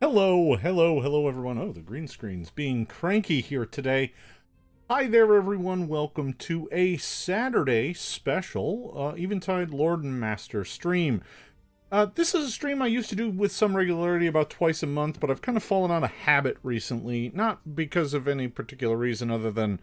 Hello everyone. Oh, the green screen's being cranky here today. Hi there everyone, welcome to a Saturday special Eventide Lord and Master stream. This is a stream I used to do with some regularity about twice a month, but I've kind of fallen out of habit recently, not because of any particular reason other than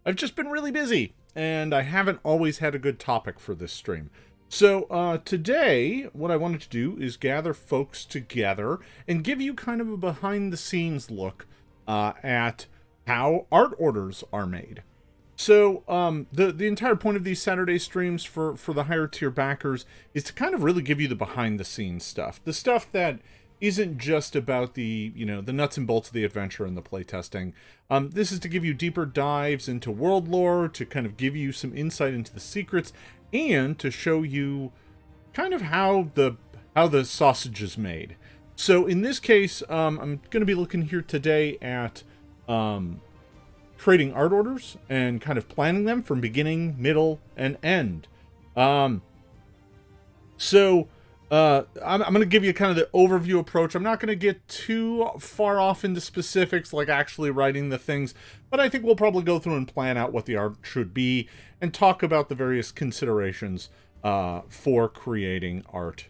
I've just been really busy, and I haven't always had a good topic for this stream. So today, what I wanted to do is gather folks together and give you kind of a behind-the-scenes look at how art orders are made. So the entire point of these Saturday streams for the higher tier backers is to kind of really give you the behind-the-scenes stuff. The stuff that isn't just about the nuts and bolts of the adventure and the playtesting. This is to give you deeper dives into world lore, to kind of give you some insight into the secrets, and to show you kind of how the sausage is made. So in this case, I'm going to be looking here today at creating art orders and kind of planning them from beginning, middle, and end. I'm going to give you kind of the overview approach. I'm not going to get too far off into specifics, like actually writing the things, but I think we'll probably go through and plan out what the art should be and talk about the various considerations for creating art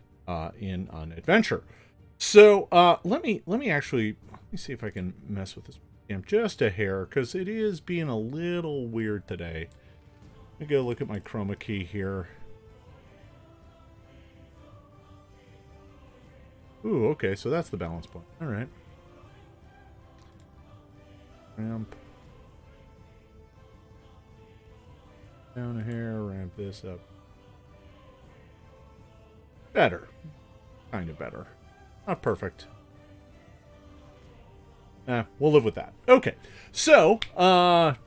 in an adventure. So let me see if I can mess with this just a hair, because it is being a little weird today. Let me go look at my chroma key here. Ooh, okay, so that's the balance point. All right. Ramp down a hair, ramp this up. Better. Kind of better. Not perfect. We'll live with that. Okay, so,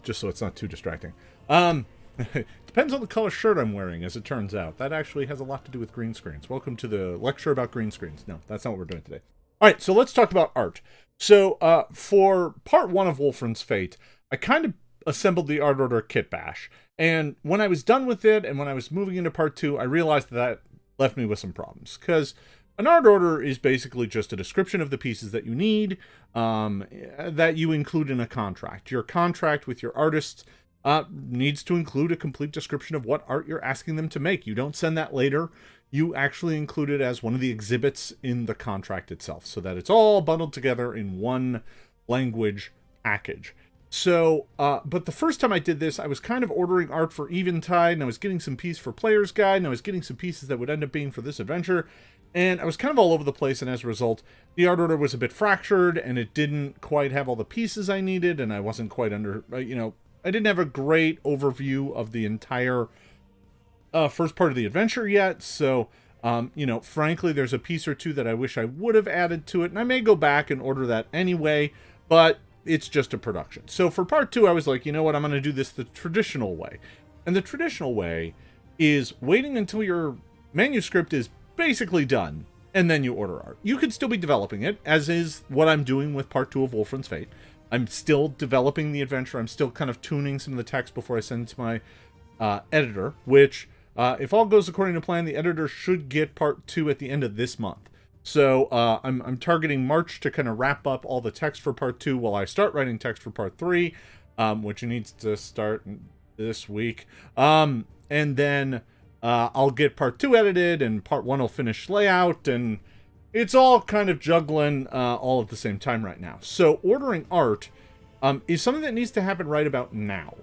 just so it's not too distracting. Depends on the color shirt I'm wearing, as it turns out. That actually has a lot to do with green screens. Welcome to the lecture about green screens. No, that's not what we're doing today. All right, so let's talk about art. So for part one of Wolfren's Fate, I kind of assembled the art order kit bash. And when I was done with it, and when I was moving into part two, I realized that left me with some problems. Because an art order is basically just a description of the pieces that you need, that you include in a contract. Your contract with your artists needs to include a complete description of what art you're asking them to make. You don't send that later. You actually include it as one of the exhibits in the contract itself, so that it's all bundled together in one language package. So, but the first time I did this, I was kind of ordering art for Eventide, and I was getting some pieces for Player's Guide, and I was getting some pieces that would end up being for this adventure, and I was kind of all over the place, and as a result, the art order was a bit fractured, and it didn't quite have all the pieces I needed, and I wasn't quite I didn't have a great overview of the entire first part of the adventure yet, so, frankly, there's a piece or two that I wish I would have added to it, and I may go back and order that anyway, but it's just a production. So for part two, I was like, you know what, I'm going to do this the traditional way. And the traditional way is waiting until your manuscript is basically done, and then you order art. You could still be developing it, as is what I'm doing with part two of Wolfren's Fate. I'm still developing the adventure. I'm still kind of tuning some of the text before I send it to my editor, which, if all goes according to plan, the editor should get part two at the end of this month. So I'm targeting March to kind of wrap up all the text for part two while I start writing text for part three, which needs to start this week. And then I'll get part two edited, and part one will finish layout, and it's all kind of juggling all at the same time right now. So ordering art is something that needs to happen right about now,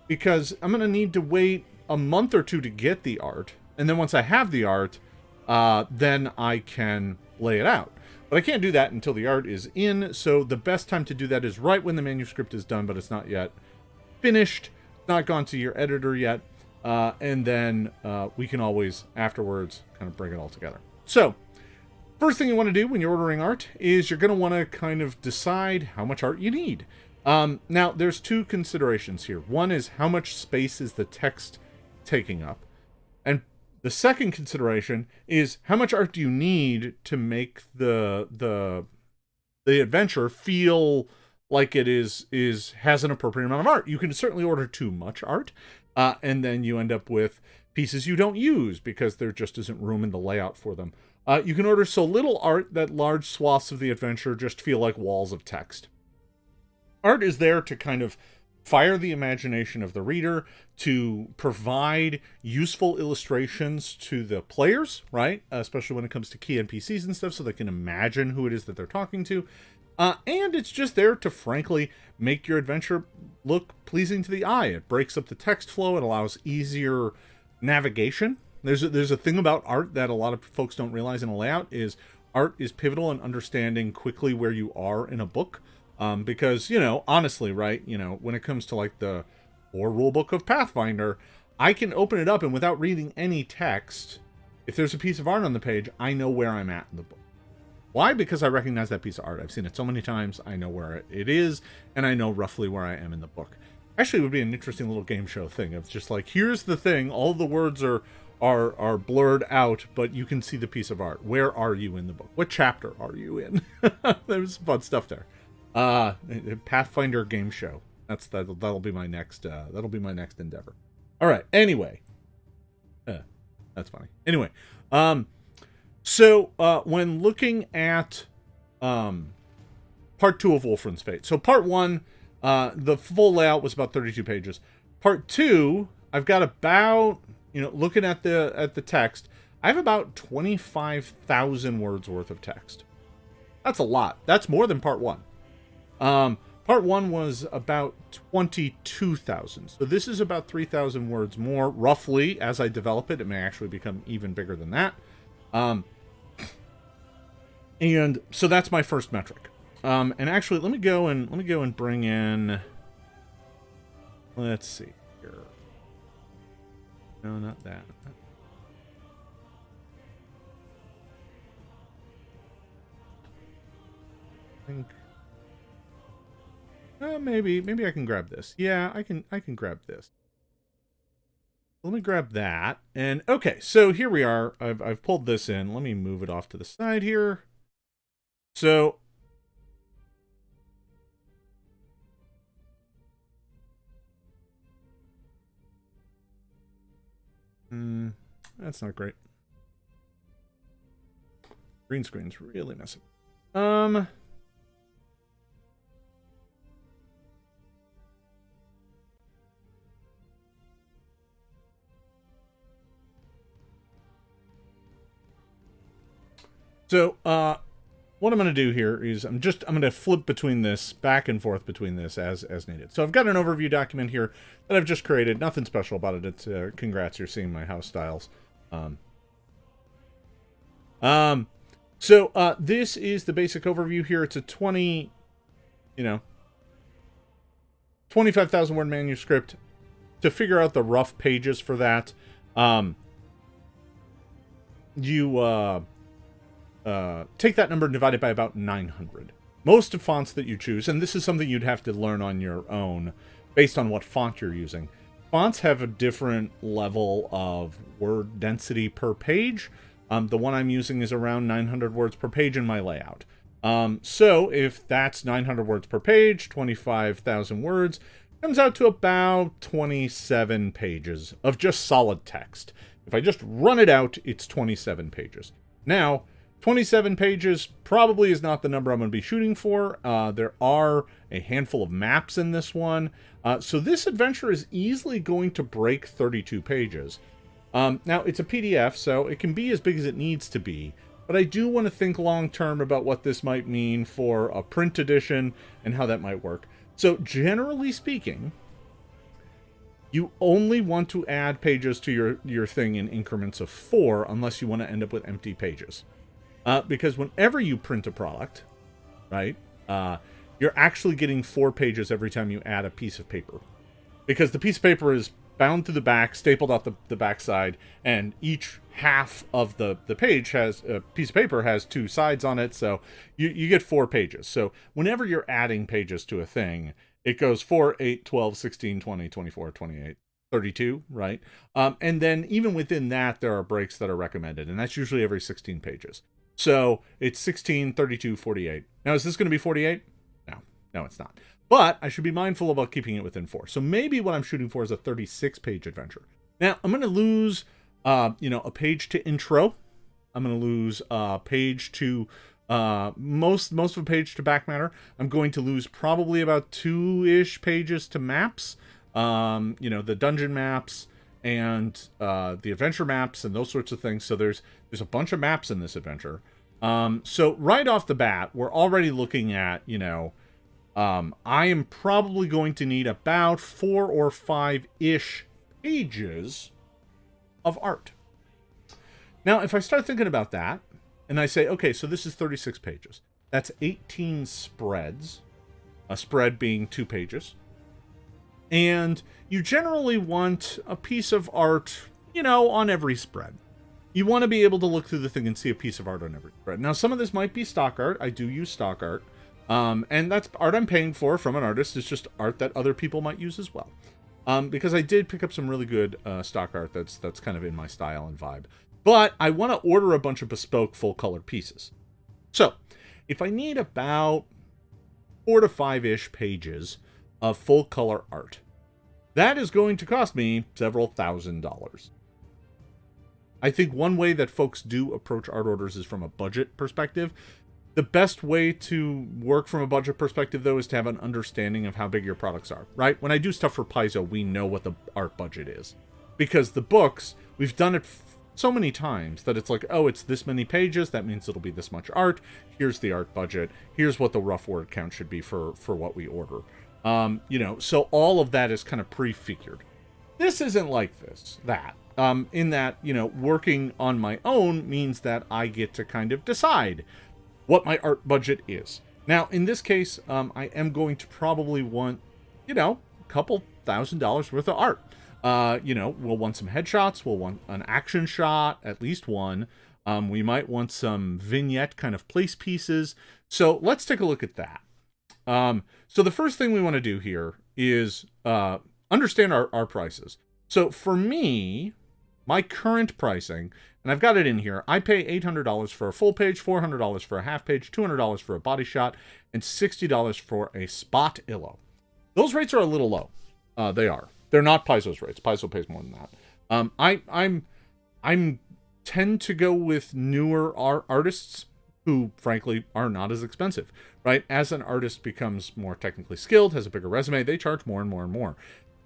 because I'm going to need to wait a month or two to get the art, and then once I have the art, then I can lay it out. But I can't do that until the art is in, so the best time to do that is right when the manuscript is done, but it's not yet finished, not gone to your editor yet, and then we can always, afterwards, kind of bring it all together. So, first thing you want to do when you're ordering art is you're going to want to kind of decide how much art you need. Now, there's two considerations here. One is how much space is the text taking up, and the second consideration is how much art do you need to make the adventure feel like it has an appropriate amount of art. You can certainly order too much art, and then you end up with pieces you don't use because there just isn't room in the layout for them. You can order so little art that large swaths of the adventure just feel like walls of text. Art is there to kind of fire the imagination of the reader, to provide useful illustrations to the players, right? Especially when it comes to key NPCs and stuff, so they can imagine who it is that they're talking to. And it's just there to, frankly, make your adventure look pleasing to the eye. It breaks up the text flow. It allows easier navigation. There's a thing about art that a lot of folks don't realize in a layout is art is pivotal in understanding quickly where you are in a book. Because, honestly, right, when it comes to like the core rulebook of Pathfinder, I can open it up and without reading any text, if there's a piece of art on the page, I know where I'm at in the book. Why? Because I recognize that piece of art. I've seen it so many times. I know where it is, and I know roughly where I am in the book. Actually, it would be an interesting little game show thing. It's just like, here's the thing. All the words are blurred out, but you can see the piece of art. Where are you in the book? What chapter are you in? There's fun stuff there. Pathfinder game show. That'll be my next endeavor. All right. Anyway, that's funny. Anyway, so when looking at part 2 of Wolfren's Fate, so part 1, the full layout was about 32 pages. Part 2, I've got about, looking at the text, I have about 25,000 words worth of text. That's a lot. That's more than part 1. Part 1 was about 22,000. So this is about 3,000 words more, roughly. As I develop it, it may actually become even bigger than that. And so that's my first metric. And actually, let me go and bring in. Let's see here. No, not that. I think. Maybe I can grab this. Yeah, I can grab this. Let me grab that. And okay, so here we are. I've pulled this in. Let me move it off to the side here. So that's not great. Green screen's really messing. So, what I'm going to do here is I'm going to flip between this, back and forth between this as needed. So I've got an overview document here that I've just created. Nothing special about it. It's, congrats, you're seeing my house styles. So this is the basic overview here. It's a 25,000 word manuscript. To figure out the rough pages for that, take that number and divide it by about 900. Most of fonts that you choose, and this is something you'd have to learn on your own based on what font you're using. Fonts have a different level of word density per page. The one I'm using is around 900 words per page in my layout. So if that's 900 words per page, 25,000 words, comes out to about 27 pages of just solid text. If I just run it out, it's 27 pages. Now, 27 pages probably is not the number I'm going to be shooting for. There are a handful of maps in this one. So this adventure is easily going to break 32 pages. Now, it's a PDF, so it can be as big as it needs to be. But I do want to think long-term about what this might mean for a print edition and how that might work. So generally speaking, you only want to add pages to your thing in increments of 4 unless you want to end up with empty pages. Because whenever you print a product, right, you're actually getting 4 pages every time you add a piece of paper. Because the piece of paper is bound to the back, stapled out the back side, and each half of the page has a piece of paper has 2 sides on it, so you get 4 pages. So whenever you're adding pages to a thing, it goes 4, 8, 12, 16, 20, 24, 28, 32, right? And then even within that, there are breaks that are recommended, and that's usually every 16 pages. So it's 16, 32, 48. Now, is this going to be 48? No, it's not. But I should be mindful about keeping it within 4. So maybe what I'm shooting for is a 36-page adventure. Now, I'm going to lose, a page to intro. I'm going to lose a page to most of a page to back matter. I'm going to lose probably about 2-ish pages to maps. The dungeon maps and the adventure maps and those sorts of things. So there's a bunch of maps in this adventure. So right off the bat, we're already looking at, I am probably going to need about 4 or 5-ish pages of art. Now, if I start thinking about that, and I say, okay, so this is 36 pages. That's 18 spreads, a spread being 2 pages. And you generally want a piece of art, on every spread. You want to be able to look through the thing and see a piece of art on every spread. Now, some of this might be stock art. I do use stock art. And that's art I'm paying for from an artist. It's just art that other people might use as well. Because I did pick up some really good stock art that's kind of in my style and vibe. But I want to order a bunch of bespoke full-color pieces. So, if I need about 4 to 5-ish pages of full-color art, that is going to cost me several $1,000s. I think one way that folks do approach art orders is from a budget perspective. The best way to work from a budget perspective, though, is to have an understanding of how big your products are, right? When I do stuff for Paizo, we know what the art budget is. Because the books, we've done it so many times that it's like, oh, it's this many pages, that means it'll be this much art. Here's the art budget. Here's what the rough word count should be for what we order. So all of that is kind of prefigured. This isn't like that. In that, working on my own means that I get to kind of decide what my art budget is. Now, in this case, I am going to probably want, a couple $1,000s worth of art. We'll want some headshots. We'll want an action shot, at least one. We might want some vignette kind of place pieces. So let's take a look at that. So the first thing we want to do here is understand our prices. So for me, my current pricing, and I've got it in here, I pay $800 for a full page, $400 for a half page, $200 for a body shot, and $60 for a spot illo. Those rates are a little low. They are. They're not Paizo's rates. Paizo pays more than that. I'm tend to go with newer artists who, frankly, are not as expensive, right? As an artist becomes more technically skilled, has a bigger resume, they charge more and more and more.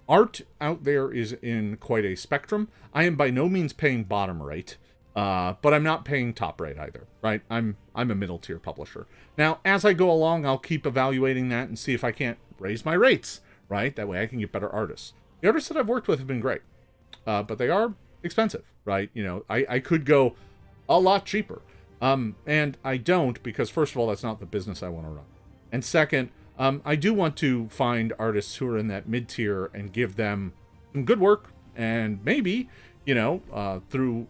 Art out there is in quite a spectrum. I am by no means paying bottom rate, but I'm not paying top rate either, right? I'm a middle tier publisher. Now, as I go along, I'll keep evaluating that and see if I can't raise my rates, right? That way I can get better artists. The artists that I've worked with have been great, but they are expensive, right? I could go a lot cheaper. And I don't, because first of all, that's not the business I want to run. And second, I do want to find artists who are in that mid-tier and give them some good work, and maybe, through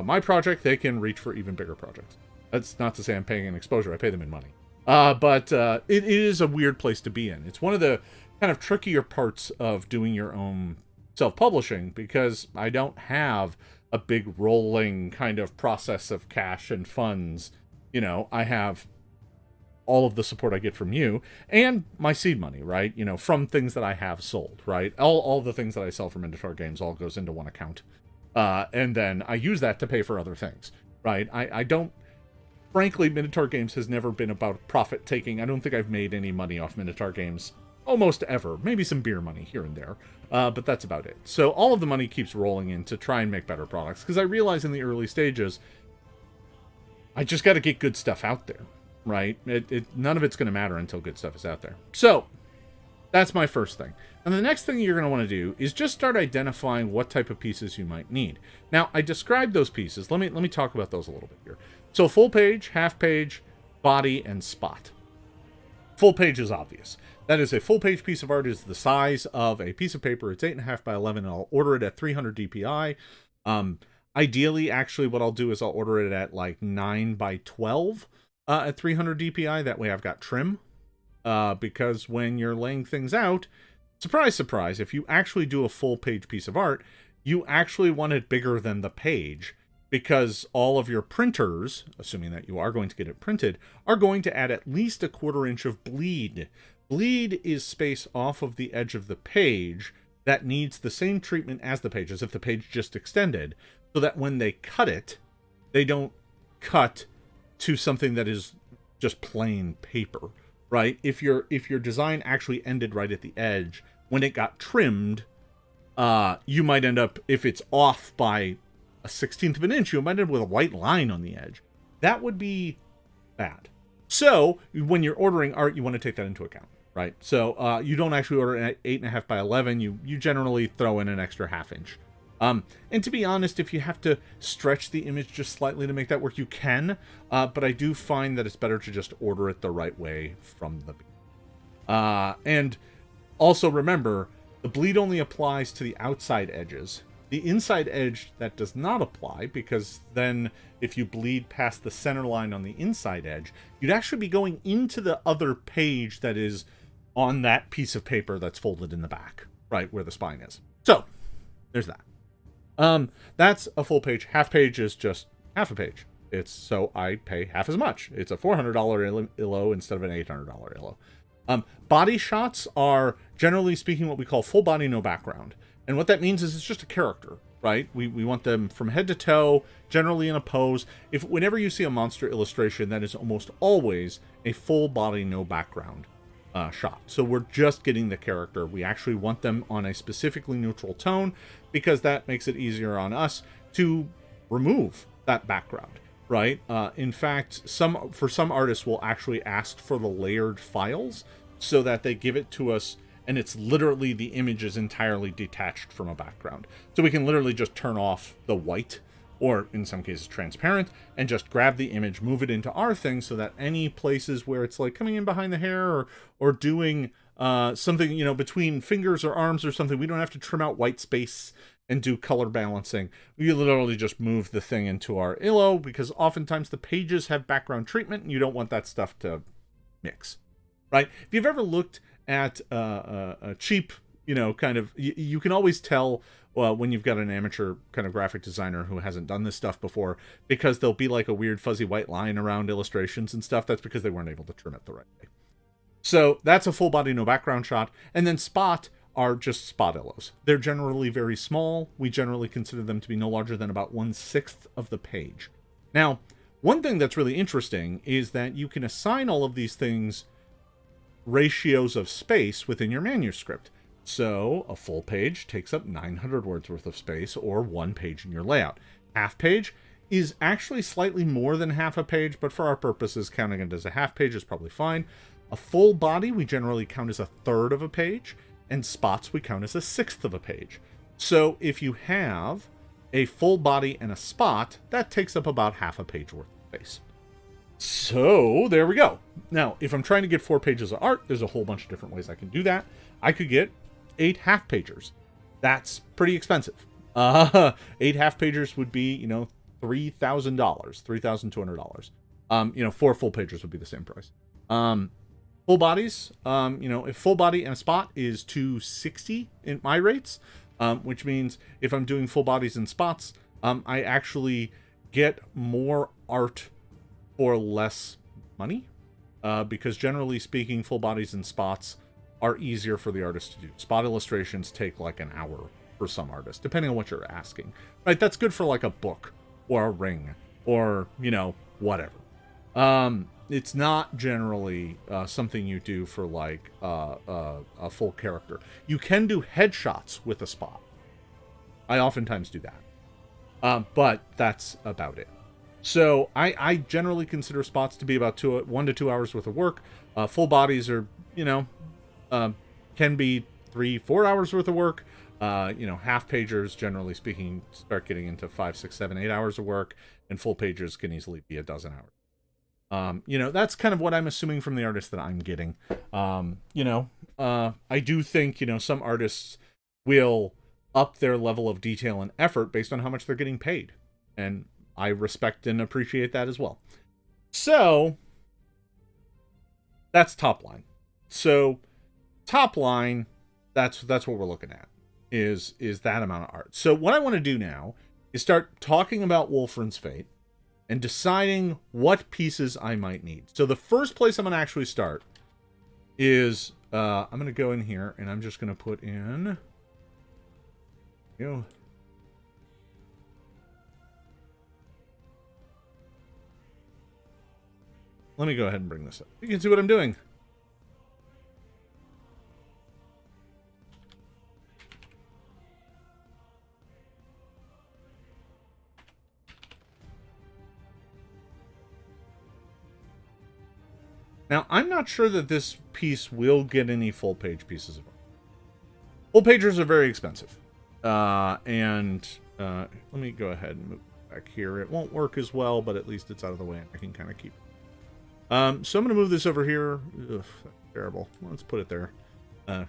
my project, they can reach for even bigger projects. That's not to say I'm paying an exposure. I pay them in money. But it is a weird place to be in. It's one of the kind of trickier parts of doing your own self-publishing, because I don't have a big rolling kind of process of cash and funds. I have all of the support I get from you and my seed money, right? From things that I have sold, right? All the things that I sell from Minotaur Games all goes into one account. And then I use that to pay for other things, right? I don't, frankly, Minotaur Games has never been about profit taking. I don't think I've made any money off Minotaur Games almost ever. Maybe some beer money here and there. But that's about it. So all of the money keeps rolling in to try and make better products, because I realize in the early stages, I just got to get good stuff out there, right? None of it's going to matter until good stuff is out there. So that's my first thing. And the next thing you're going to want to do is just start identifying what type of pieces you might need. Now, I described those pieces. Let me talk about those a little bit here. So full page, half page, body, and spot. Full page is obvious. That is, a full page piece of art is the size of a piece of paper. It's 8.5 by 11, and I'll order it at 300 DPI. Ideally, actually, what I'll do is I'll order it at like 9 by 12 at 300 DPI. That way I've got trim. Because when you're laying things out, surprise, surprise, if you actually do a full page piece of art, you actually want it bigger than the page, because all of your printers, assuming that you are going to get it printed, are going to add at least 1/4 inch of bleed. Bleed is space off of the edge of the page that needs the same treatment as the page, as if the page just extended, so that when they cut it, they don't cut to something that is just plain paper, right? If your design actually ended right at the edge, when it got trimmed, you might end up, if it's off by a 1/16 of an inch, you might end up with a white line on the edge. That would be bad. So when you're ordering art, you want to take that into account, right? So you don't actually order an 8.5 by 11. You generally throw in an extra 1/2 inch. And to be honest, if you have to stretch the image just slightly to make that work, you can. But I do find that it's better to just order it the right way from the beginning. And also remember, the bleed only applies to the outside edges. The inside edge, that does not apply, because then if you bleed past the center line on the inside edge, you'd actually be going into the other page that is on that piece of paper that's folded in the back, right, where the spine is. So, there's that. That's a full page. Half page is just half a page. So I pay half as much. It's a $400 illo instead of an $800 illo. Body shots are, generally speaking, what we call full body, no background. And what that means is it's just a character, right? We want them from head to toe, generally in a pose. Whenever you see a monster illustration, that is almost always a full body, no background shot. So we're just getting the character. We actually want them on a specifically neutral tone, because that makes it easier on us to remove that background, right? In fact, for some artists will actually ask for the layered files so that they give it to us and it's literally the image is entirely detached from a background. So we can literally just turn off the white, or in some cases transparent, and just grab the image, move it into our thing, so that any places where it's like coming in behind the hair or doing something, you know, between fingers or arms or something, we don't have to trim out white space and do color balancing. We literally just move the thing into our illo, because oftentimes the pages have background treatment and you don't want that stuff to mix, right? If you've ever looked at a cheap, you know, kind of, you can always tell when you've got an amateur kind of graphic designer who hasn't done this stuff before, because there'll be like a weird fuzzy white line around illustrations and stuff. That's because they weren't able to trim it the right way. So that's a full body, no background shot. And then spot are just spot illos. They're generally very small. We generally consider them to be no larger than about 1/6 of the page. Now, one thing that's really interesting is that you can assign all of these things ratios of space within your manuscript. So a full page takes up 900 words worth of space, or 1 page in your layout. Half page is actually slightly more than half a page, but for our purposes, counting it as a half page is probably fine. A full body we generally count as 1/3 of a page, and spots we count as 1/6 of a page. So if you have a full body and a spot, that takes up about half a page worth of space. So there we go. Now, if I'm trying to get 4 pages of art, there's a whole bunch of different ways I can do that. I could get 8 half-pagers. That's pretty expensive. 8 half-pagers would be, you know, $3,000, $3,200. 4 full pagers would be the same price. Full bodies, if full body and a spot is $260 in my rates, which means if I'm doing full bodies and spots, I actually get more art for less money, because generally speaking, full bodies and spots are easier for the artist to do. Spot illustrations take like an hour for some artists, depending on what you're asking. Right? That's good for like a book or a ring or, whatever. It's not generally something you do for like a full character. You can do headshots with a spot. I oftentimes do that. But that's about it. So I generally consider spots to be about 1 to 2 hours worth of work. Full bodies are, can be 3-4 hours worth of work. Half pagers, generally speaking, start getting into 5, 6, 7, 8 hours of work, and full pages can easily be a dozen hours. That's kind of what I'm assuming from the artists that I'm getting. I do think, some artists will up their level of detail and effort based on how much they're getting paid. And I respect and appreciate that as well. So that's top line. So top line, that's what we're looking at, is that amount of art. So what I want to do now is start talking about Wolfren's Fate and deciding what pieces I might need. So the first place I'm going to actually start is, I'm going to go in here and I'm just going to put in You. Let me go ahead and bring this up. You can see what I'm doing. Now, I'm not sure that this piece will get any full-page pieces of art. Full pages are very expensive. Let me go ahead and move back here. It won't work as well, but at least it's out of the way and I can kind of keep it. So I'm going to move this over here. Ugh, that's terrible. Let's put it there.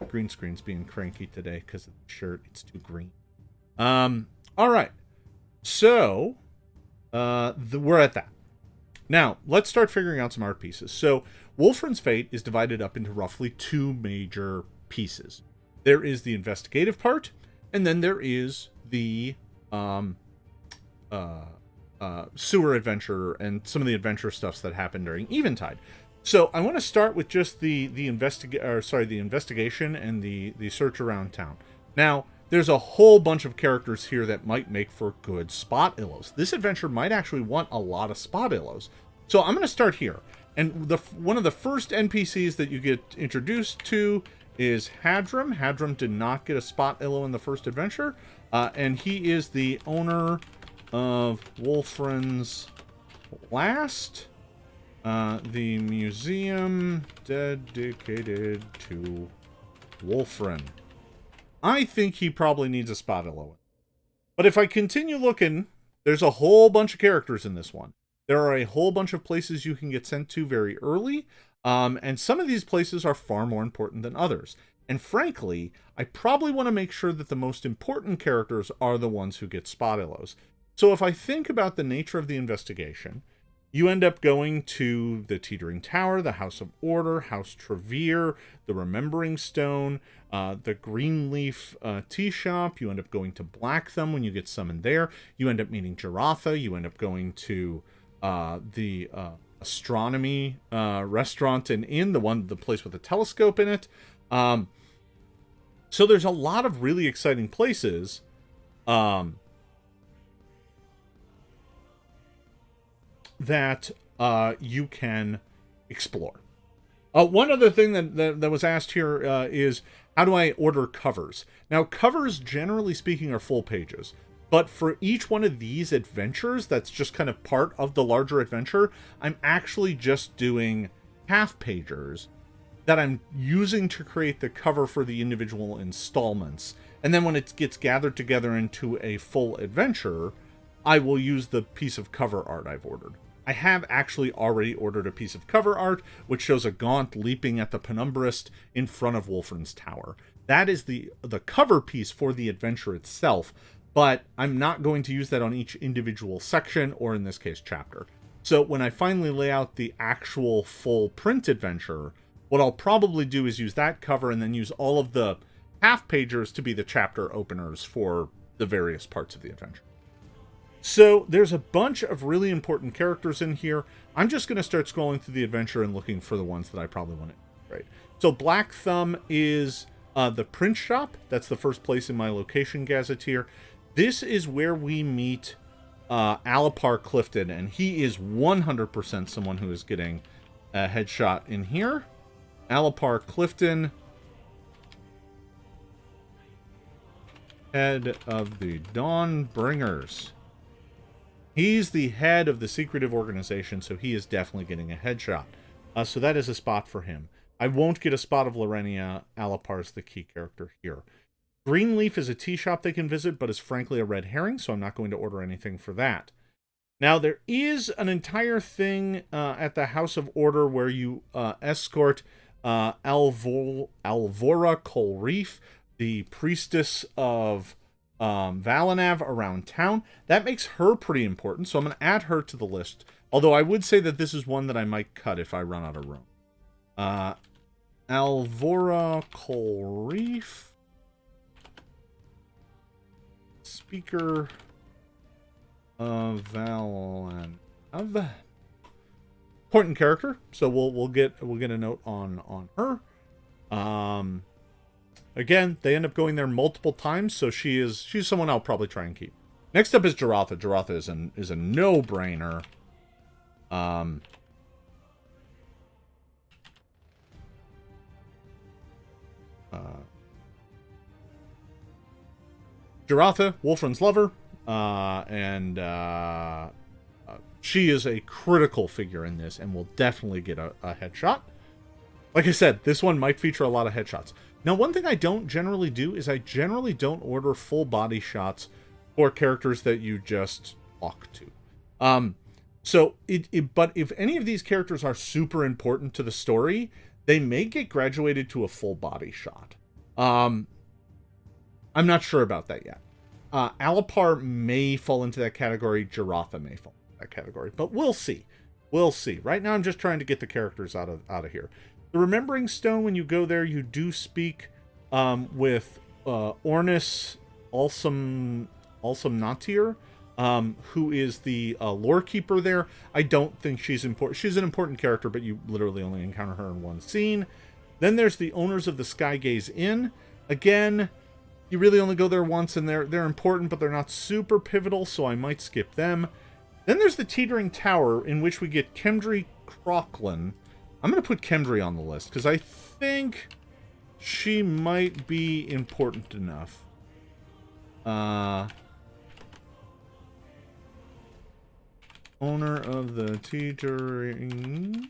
Green screen's being cranky today because of the shirt. It's too green. All right. So, we're at that. Now, let's start figuring out some art pieces. So, Wolfren's Fate is divided up into roughly two major pieces. There is the investigative part, and then there is the sewer adventure and some of the adventure stuffs that happened during Eventide. So I want to start with just the investigation and the search around town. Now, there's a whole bunch of characters here that might make for good spot illos. This adventure might actually want a lot of spot illos. So I'm going to start here. And one of the first NPCs that you get introduced to is Hadram. Hadram did not get a spot illo in the first adventure. And he is the owner of Wolfren's Last, the museum dedicated to Wolfren. I think he probably needs a spot illo. But if I continue looking, there's a whole bunch of characters in this one. There are a whole bunch of places you can get sent to very early, and some of these places are far more important than others. And frankly, I probably want to make sure that the most important characters are the ones who get spot illos. So if I think about the nature of the investigation, you end up going to the Teetering Tower, the House of Order, House Trevere, the Remembering Stone, the Greenleaf Tea Shop. You end up going to Blackthumb when you get summoned there. You end up meeting Jaratha. You end up going to the Astronomy restaurant and inn, the place with the telescope in it. So there's a lot of really exciting places. That you can explore. One other thing that was asked here is, how do I order covers? Now, covers, generally speaking, are full pages. But for each one of these adventures, that's just kind of part of the larger adventure, I'm actually just doing half-pagers that I'm using to create the cover for the individual installments. And then when it gets gathered together into a full adventure, I will use the piece of cover art I've ordered. I have actually already ordered a piece of cover art, which shows a Gaunt leaping at the Penumbrist in front of Wolfren's Tower. That is the cover piece for the adventure itself, but I'm not going to use that on each individual section, or in this case, chapter. So when I finally lay out the actual full print adventure, what I'll probably do is use that cover and then use all of the half-pagers to be the chapter openers for the various parts of the adventure. So there's a bunch of really important characters in here. I'm just going to start scrolling through the adventure and looking for the ones that I probably want to integrate. So Blackthumb is the print shop. That's the first place in my location gazetteer. This is where we meet Alipar Clifton, and he is 100% someone who is getting a headshot in here. Alipar Clifton, head of the Dawnbringers. He's the head of the secretive organization, so he is definitely getting a headshot. So that is a spot for him. I won't get a spot of Lorenia. Alipar's the key character here. Greenleaf is a tea shop they can visit, but is frankly a red herring, so I'm not going to order anything for that. Now, there is an entire thing at the House of Order where you escort Alvora Colreef, the priestess of Valanav, around town. That makes her pretty important, so I'm going to add her to the list. Although I would say that this is one that I might cut if I run out of room. Alvora Colreef. Speaker of Valanav. Important character, so we'll get a note on her. Again, they end up going there multiple times, so she's someone I'll probably try and keep. Next up is Geraltha. Geraltha is a no-brainer. Geraltha, Wolfren's lover, and she is a critical figure in this and will definitely get a headshot. Like I said, this one might feature a lot of headshots. Now, one thing I don't generally do is I generally don't order full body shots for characters that you just talk to. But if any of these characters are super important to the story, they may get graduated to a full body shot. I'm not sure about that yet. Alipar may fall into that category. Geraltha may fall into that category, but we'll see. We'll see. Right now, I'm just trying to get the characters out of here. The Remembering Stone, when you go there, you do speak with Ornis Alsumnatir, who is the lore keeper there. I don't think she's important. She's an important character, but you literally only encounter her in one scene. Then there's the owners of the Skygaze Inn. Again, you really only go there once, and they're important, but they're not super pivotal, so I might skip them. Then there's the Teetering Tower, in which we get Kemdri Crocklin. I'm going to put Kemdri on the list, because I think she might be important enough. Owner of the Teetering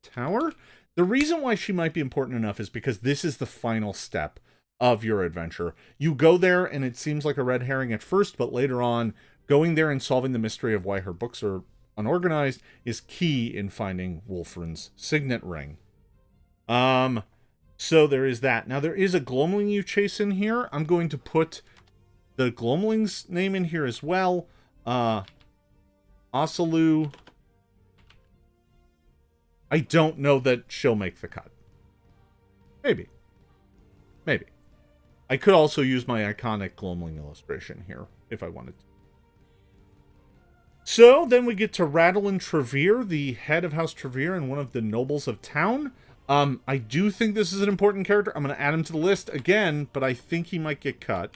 Tower? The reason why she might be important enough is because this is the final step of your adventure. You go there, and it seems like a red herring at first, but later on, going there and solving the mystery of why her books are unorganized is key in finding Wolfren's signet ring. So there is that. Now, there is a Gloamling you chase in here. I'm going to put the Gloamling's name in here as well. Osalu. I don't know that she'll make the cut. Maybe. Maybe. I could also use my iconic Gloamling illustration here, if I wanted to. So, then we get to Radalin Trevere, the head of House Trevere and one of the nobles of town. I do think this is an important character. I'm going to add him to the list again, but I think he might get cut.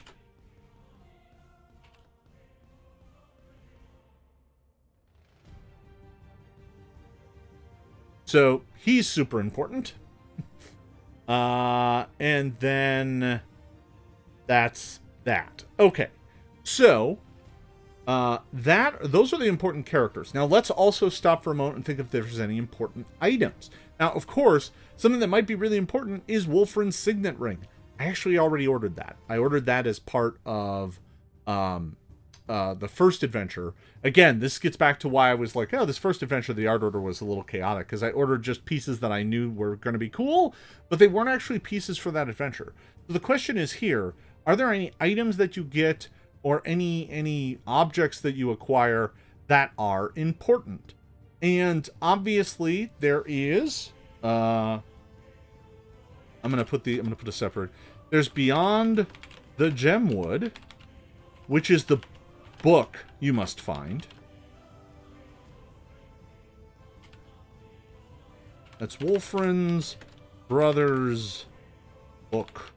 So, he's super important. And then that's that. Okay. So, those are the important characters. Now, let's also stop for a moment and think if there's any important items. Now, of course, something that might be really important is Wolfren's signet ring. I actually already ordered that. I ordered that as part of the first adventure. Again, this gets back to why I was like, oh, this first adventure, the art order was a little chaotic, because I ordered just pieces that I knew were going to be cool, but they weren't actually pieces for that adventure. So the question is here, are there any items that you get or any objects that you acquire that are important? And obviously there is, I'm gonna put a separate, there's Beyond the Gemwood, which is the book you must find. That's Wolfren's brother's book.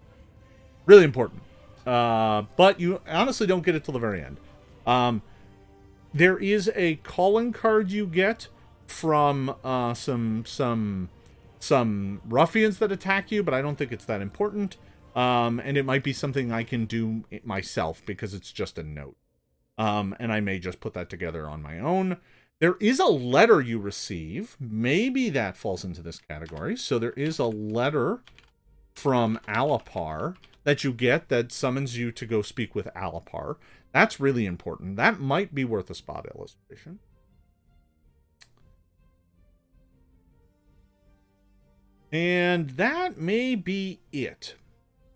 Really important. But you honestly don't get it till the very end. There is a calling card you get from some ruffians that attack you, but I don't think it's that important. And it might be something I can do myself because it's just a note. And I may just put that together on my own. There is a letter you receive. Maybe that falls into this category. So there is a letter from Alipar that you get that summons you to go speak with Alipar. That's really important. That might be worth a spot illustration. And that may be it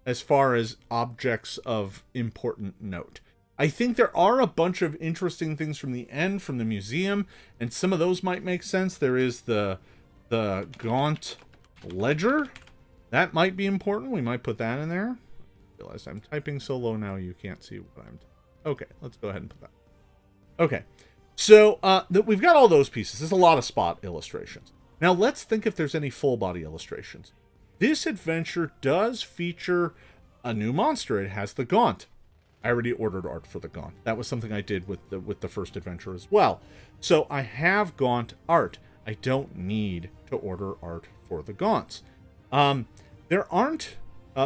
as far as objects of important note. I think there are a bunch of interesting things from the end, from the museum, and some of those might make sense. There is the Gaunt Ledger. That might be important. We might put that in there. I realize I'm typing so low now you can't see what I'm typing. Okay, let's go ahead and put that. Okay, so we've got all those pieces. There's a lot of spot illustrations. Now let's think if there's any full body illustrations. This adventure does feature a new monster. It has the Gaunt. I already ordered art for the Gaunt. That was something I did with the first adventure as well. So I have Gaunt art. I don't need to order art for the Gaunts. There aren't...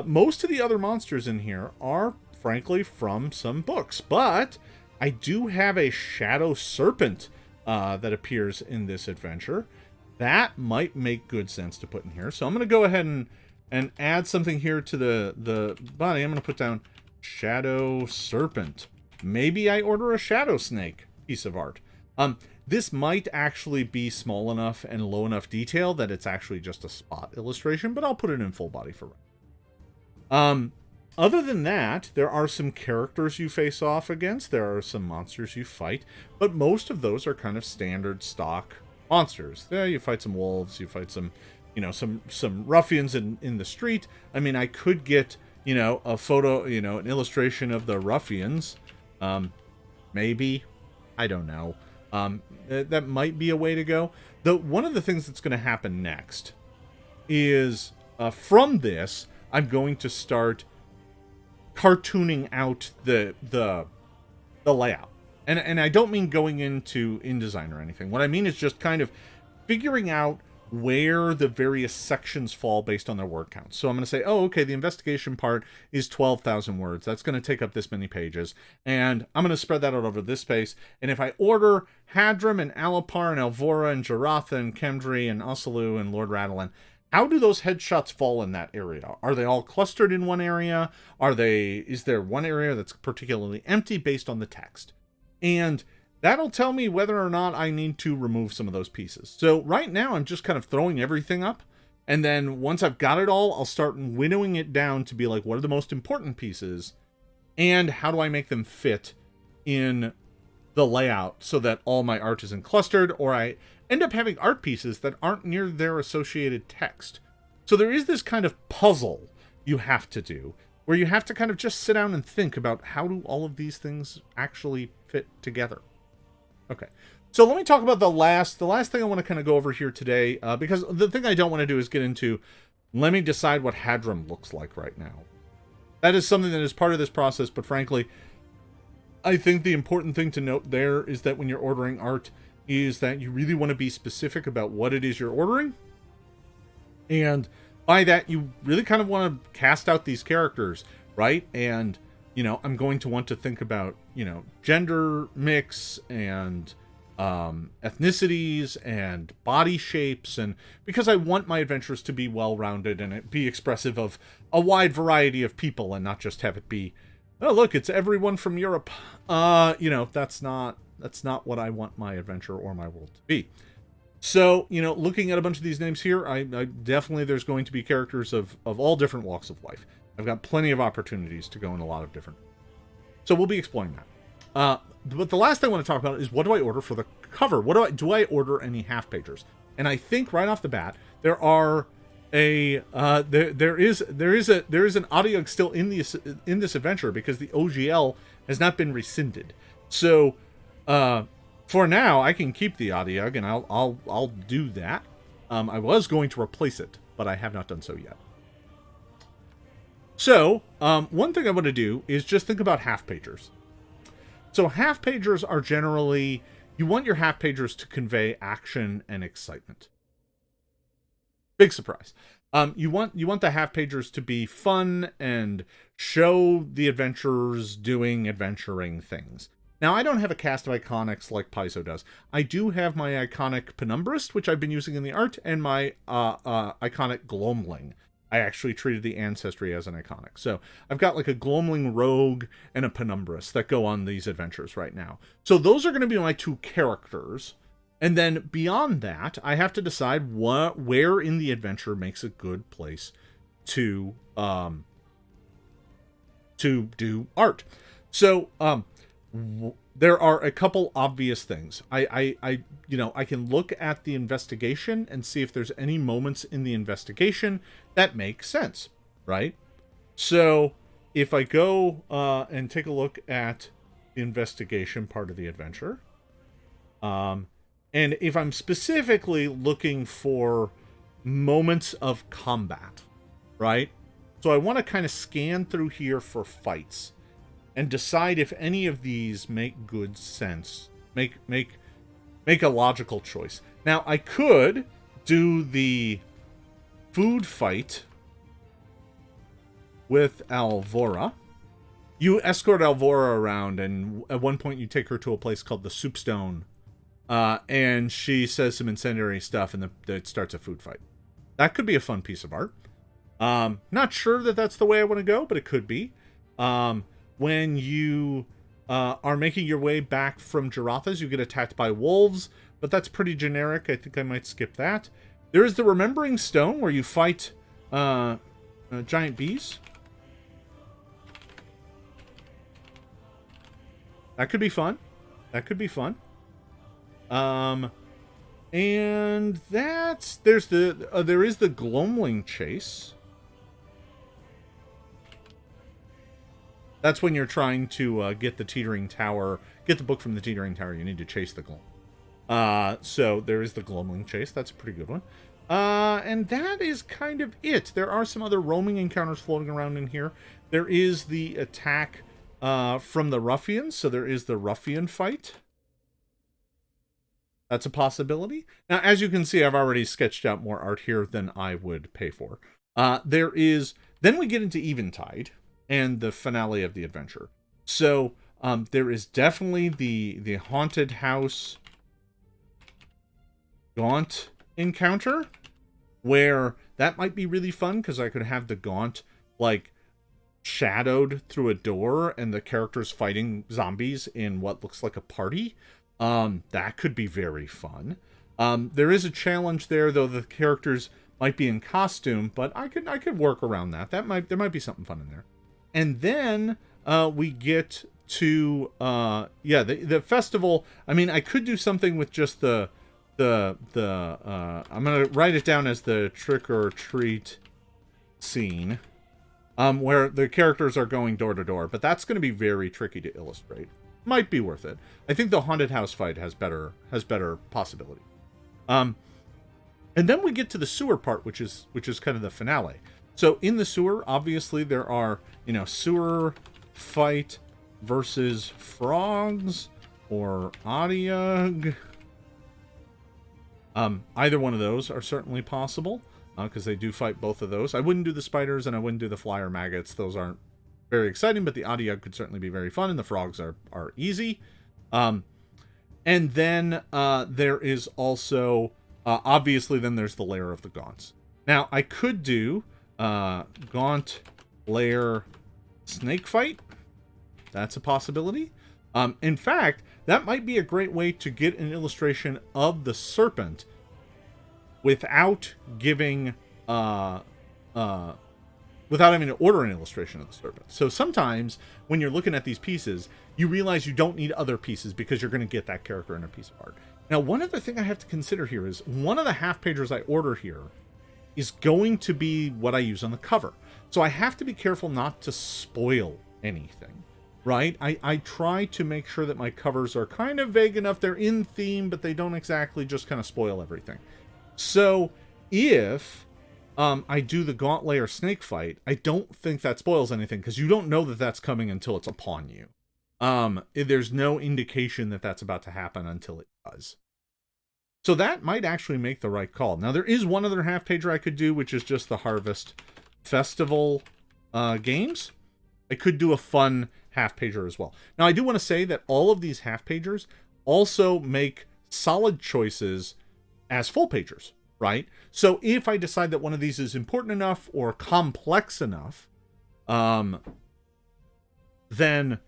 most of the other monsters in here are, frankly, from some books. But I do have a Shadow Serpent that appears in this adventure. That might make good sense to put in here. So I'm going to go ahead and add something here to the body. I'm going to put down Shadow Serpent. Maybe I order a Shadow Snake piece of art. This might actually be small enough and low enough detail that it's actually just a spot illustration, but I'll put it in full body for right. Other than that, there are some characters you face off against. There are some monsters you fight, but most of those are kind of standard stock monsters. There, you fight some wolves, you fight some, some ruffians in the street. I mean, I could get, a photo, an illustration of the ruffians. Maybe. I don't know. That might be a way to go. One of the things that's going to happen next is, from this, I'm going to start cartooning out the layout. And I don't mean going into InDesign or anything. What I mean is just kind of figuring out where the various sections fall based on their word count. So I'm going to say, oh, okay, the investigation part is 12,000 words. That's going to take up this many pages. And I'm going to spread that out over this space. And if I order Hadram and Alipar and Elvora and Jaratha and Kemdri and Osalu and Lord Radalin, how do those headshots fall in that area? Are they all clustered in one area? Is there one area that's particularly empty based on the text? And that'll tell me whether or not I need to remove some of those pieces. So right now I'm just kind of throwing everything up. And then once I've got it all, I'll start winnowing it down to be like, what are the most important pieces? And how do I make them fit in the layout so that all my art isn't clustered, or I end up having art pieces that aren't near their associated text. So there is this kind of puzzle you have to do, where you have to kind of just sit down and think about how do all of these things actually fit together. Okay, so let me talk about the last thing I want to kind of go over here today, because the thing I don't want to do is get into, let me decide what Hadram looks like right now. That is something that is part of this process, but frankly, I think the important thing to note there is that when you're ordering art, is that you really want to be specific about what it is you're ordering. And by that, you really kind of want to cast out these characters, right? And, I'm going to want to think about, gender mix and ethnicities and body shapes. And because I want my adventures to be well-rounded and be expressive of a wide variety of people and not just have it be, oh, look, it's everyone from Europe. That's not what I want my adventure or my world to be. So, looking at a bunch of these names here, I definitely, there's going to be characters of all different walks of life. I've got plenty of opportunities to go in a lot of different. So we'll be exploring that. But the last thing I want to talk about is, what do I order for the cover? Do I order any half pagers? And I think right off the bat, there are there is an audio still in this adventure because the OGL has not been rescinded. So for now, I can keep the Adiug, and I'll do that. I was going to replace it, but I have not done so yet. So one thing I want to do is just think about half pagers. So half pagers are generally, you want your half pagers to convey action and excitement. Big surprise. You want the half pagers to be fun and show the adventurers doing adventuring things. Now, I don't have a cast of iconics like Paizo does. I do have my iconic Penumbrist, which I've been using in the art, and my iconic Gloamling. I actually treated the Ancestry as an iconic. So I've got like a Gloamling Rogue and a Penumbrist that go on these adventures right now. So those are going to be my two characters. And then beyond that, I have to decide where in the adventure makes a good place to do art. So there are a couple obvious things. I can look at the investigation and see if there's any moments in the investigation that make sense, right? So if I go and take a look at the investigation part of the adventure, and if I'm specifically looking for moments of combat, right? So I want to kind of scan through here for fights and decide if any of these make good sense, make a logical choice. Now, I could do the food fight with Alvora. You escort Alvora around, and at one point you take her to a place called the Soupstone, and she says some incendiary stuff, and it starts a food fight. That could be a fun piece of art. Not sure that that's the way I want to go, but it could be. When you are making your way back from Jarathas, you get attacked by wolves, but that's pretty generic. I think I might skip that. There is the Remembering Stone, where you fight giant bees. That could be fun. That could be fun. And that's... there is the Gloamling Chase. That's when you're trying to get the Teetering Tower, get the book from the Teetering Tower. You need to chase the Gloam. So there is the Gloamling Chase. That's a pretty good one. And that is kind of it. There are some other roaming encounters floating around in here. There is the attack from the ruffians. So there is the ruffian fight. That's a possibility. Now, as you can see, I've already sketched out more art here than I would pay for. Then we get into Eventide and the finale of the adventure. So there is definitely the haunted house Gaunt encounter, where that might be really fun because I could have the Gaunt like shadowed through a door and the characters fighting zombies in what looks like a party. That could be very fun. There is a challenge there, though the characters might be in costume, but I could work around that. There might be something fun in there. And then we get to the festival. I mean, I could do something with just the I'm gonna write it down as the trick or treat scene, where the characters are going door to door, but that's going to be very tricky to illustrate. Might be worth it. I think the haunted house fight has better possibility. And then we get to the sewer part, which is kind of the finale. So in the sewer, obviously there are, sewer fight versus frogs or Adiug. Either one of those are certainly possible, because they do fight both of those. I wouldn't do the spiders and I wouldn't do the flyer maggots. Those aren't very exciting, but the Adiug could certainly be very fun, and the frogs are easy. And then there is also, obviously, then there's the lair of the Gaunts. Now, I could do Gaunt lair snake fight. That's a possibility. In fact, that might be a great way to get an illustration of the serpent without giving without having to order an illustration of the serpent. So sometimes when you're looking at these pieces, you realize you don't need other pieces because you're going to get that character in a piece of art. Now, one other thing I have to consider here is one of the half-pagers I order here is going to be what I use on the cover. So I have to be careful not to spoil anything, right? I try to make sure that my covers are kind of vague enough. They're in theme, but they don't exactly just kind of spoil everything. So if I do the Gaunt lair snake fight, I don't think that spoils anything because you don't know that that's coming until it's upon you. There's no indication that that's about to happen until it does. So that might actually make the right call. Now, there is one other half-pager I could do, which is just the Harvest Festival games. I could do a fun half-pager as well. Now, I do want to say that all of these half-pagers also make solid choices as full-pagers, right? So if I decide that one of these is important enough or complex enough, then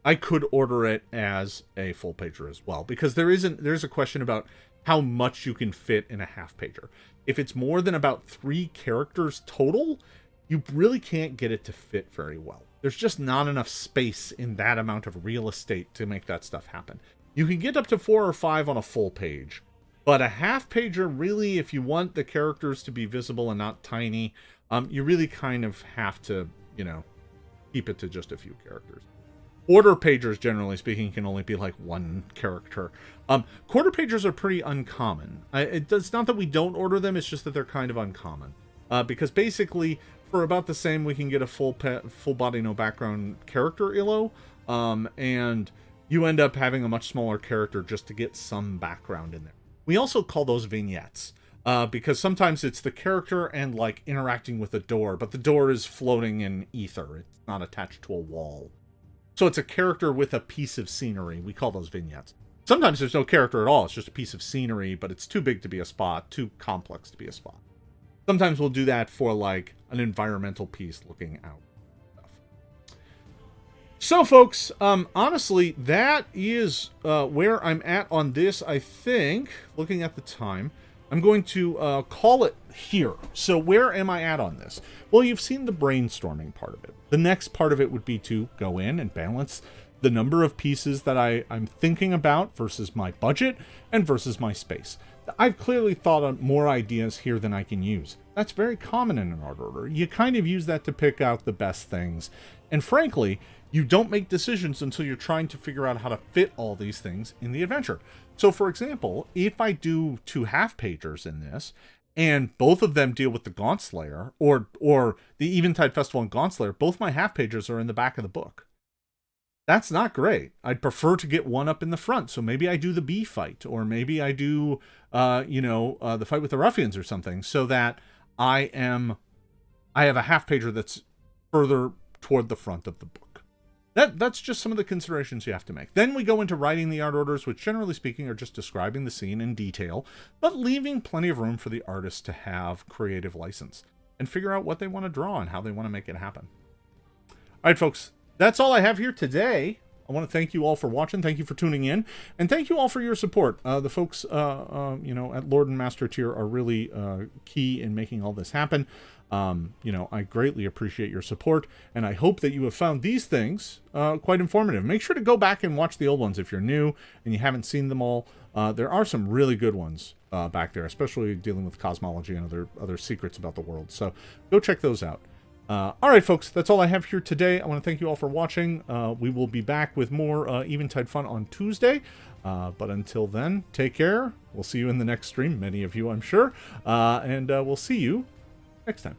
I could order it as a full-pager as well. Because there's a question about how much you can fit in a half-pager. If it's more than about 3 characters total, you really can't get it to fit very well. There's just not enough space in that amount of real estate to make that stuff happen. You can get up to 4 or 5 on a full page, but a half-pager, really, if you want the characters to be visible and not tiny, you really kind of have to, keep it to just a few characters. Quarter pagers, generally speaking, can only be like 1 character. Quarter pagers are pretty uncommon. It's not that we don't order them, it's just that they're kind of uncommon. Because basically, For about the same, we can get a full body, no background character illo, and you end up having a much smaller character just to get some background in there. We also call those vignettes, because sometimes it's the character and like interacting with a door, but the door is floating in ether. It's not attached to a wall. So it's a character with a piece of scenery. We call those vignettes. Sometimes there's no character at all. It's just a piece of scenery, but it's too big to be a spot, too complex to be a spot. Sometimes we'll do that for like an environmental piece looking out. So folks, honestly, that is where I'm at on this. I think, looking at the time, I'm going to call it here. So where am I at on this? Well, you've seen the brainstorming part of it. The next part of it would be to go in and balance the number of pieces that I'm thinking about versus my budget and versus my space. I've clearly thought of more ideas here than I can use. That's very common in an art order. You kind of use that to pick out the best things. And frankly, you don't make decisions until you're trying to figure out how to fit all these things in the adventure. So for example, if I do 2 half-pagers in this, and both of them deal with the Gaunt Slayer, or the Eventide Festival and Gaunt Slayer, both my half-pagers are in the back of the book. That's not great. I'd prefer to get one up in the front. So maybe I do the bee fight, or maybe I do, the fight with the ruffians or something, so that I have a half-pager that's further toward the front of the book. That's just some of the considerations you have to make. Then we go into writing the art orders, which generally speaking are just describing the scene in detail, but leaving plenty of room for the artist to have creative license and figure out what they want to draw and how they want to make it happen. All right, folks. That's all I have here today. I want to thank you all for watching. Thank you for tuning in. And thank you all for your support. The folks, at Lord and Master tier are really key in making all this happen. I greatly appreciate your support. And I hope that you have found these things quite informative. Make sure to go back and watch the old ones if you're new and you haven't seen them all. There are some really good ones back there, especially dealing with cosmology and other secrets about the world. So go check those out. All right, folks, that's all I have here today. I want to thank you all for watching. We will be back with more Eventide fun on Tuesday. But until then, take care. We'll see you in the next stream, many of you, I'm sure. And we'll see you next time.